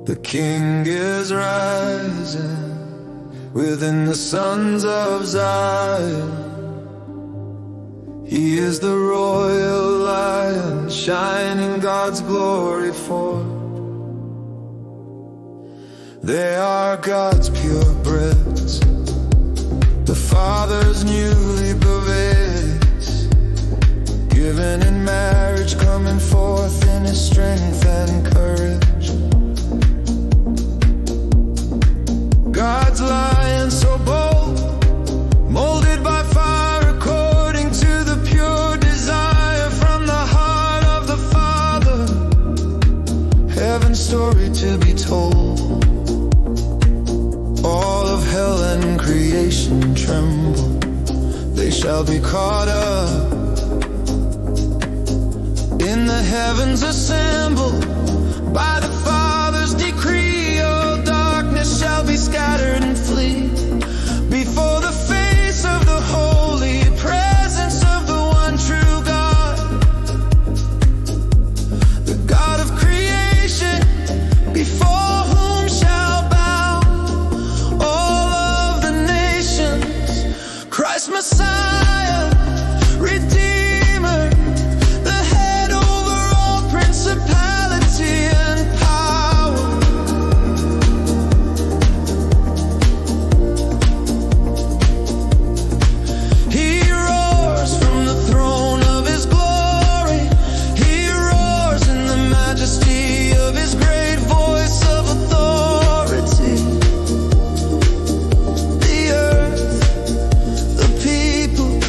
The King is rising within the sons of Zion. He is the royal lion, shining God's glory forth. They are God's purebreds, the Father's newly bevids, given in marriage, coming forth in His strength and courage. God's lion so bold, molded by fire according to the pure desire from the heart of the Father. Heaven's story to be told. All of hell and creation tremble. They shall be caught up in the heavens assembled by the Father's decree. All darkness shall be scattered and flee before the face of the holy presence of the one true God, the God of creation, before whom shall bow all of the nations. Christ Messiah, Redeemer, the head over all principality and power. He roars from the throne of His glory. He roars in the majesty of His great voice of authority. The earth, the people,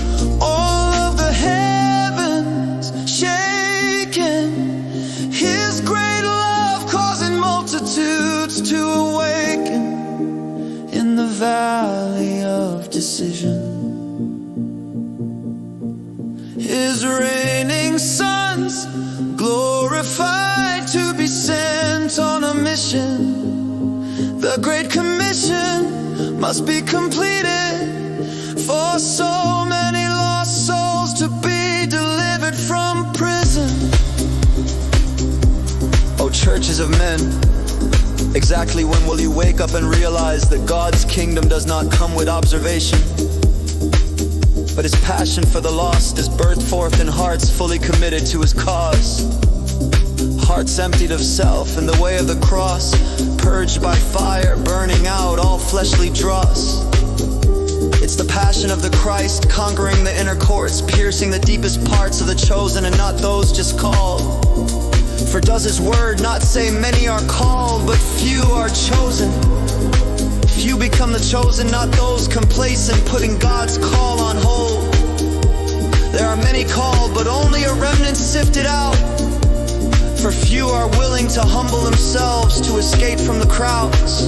all of the heavens shaken. His great love causing multitudes to awaken in the valley of decision. His reigning sons glorified to be sent on a mission. The Great Commission must be completed for so many lost souls to be delivered from prison. Oh, churches of men, exactly when will you wake up and realize that God's kingdom does not come with observation, but His passion for the lost is birthed forth in hearts fully committed to His cause. Hearts emptied of self in the way of the cross, purged by fire, burning out all fleshly dross. It's the passion of the Christ conquering the inner courts, piercing the deepest parts of the chosen and not those just called. For does His word not say many are called, but few are chosen? Few become the chosen, not those complacent, putting God's call on hold. There are many called, but only a remnant sifted out. For few are willing to humble themselves to escape from the crowds.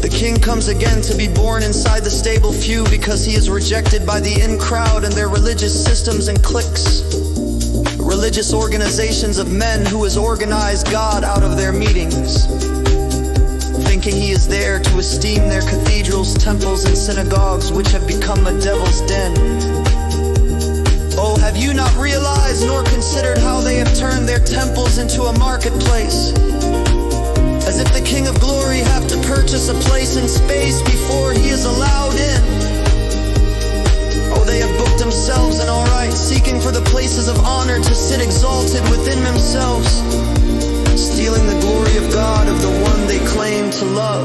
The King comes again to be born inside the stable few, because He is rejected by the in crowd and their religious systems and cliques. Religious organizations of men who has organized God out of their meetings, thinking He is there to esteem their cathedrals, temples, and synagogues, which have become a devil's den. Oh, have you not realized nor considered how they have turned their temples into a marketplace? As if the King of Glory have to purchase a place in space before He is allowed in. Oh, they have booked themselves an all right, seeking for the places of honor to sit exalted within themselves, stealing the glory of God, of the one they claim to love.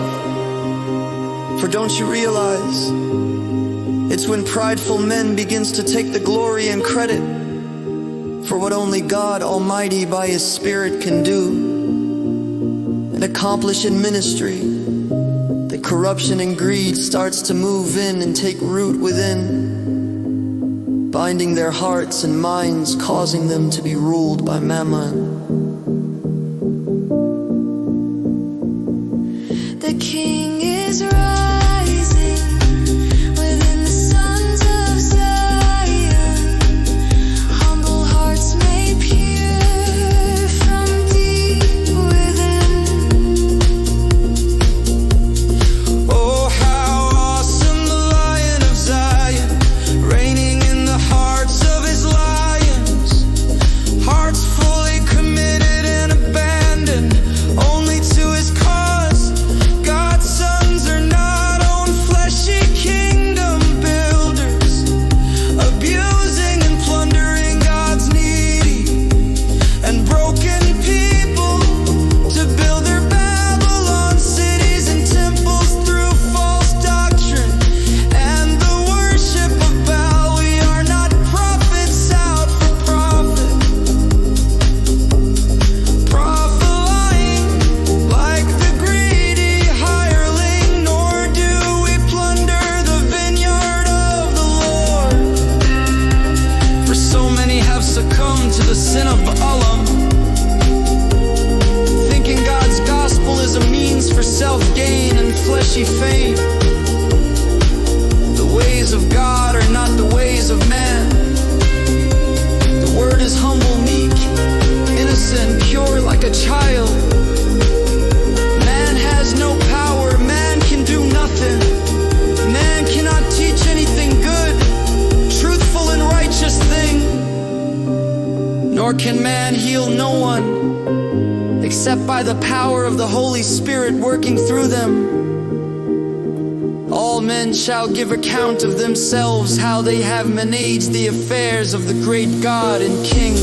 For don't you realize, it's when prideful men begins to take the glory and credit for what only God Almighty by His Spirit can do and accomplish in ministry, that corruption and greed starts to move in and take root within, binding their hearts and minds, causing them to be ruled by Mammon. The King is rising within the sons of Zion. Humble hearts made pure from deep within. Oh, how awesome the Lion of Zion, reigning in the hearts of His lions. Hearts fully committed and abandoned, only nor can man heal no one, except by the power of the Holy Spirit working through them. All men shall give account of themselves, how they have managed the affairs of the great God and King.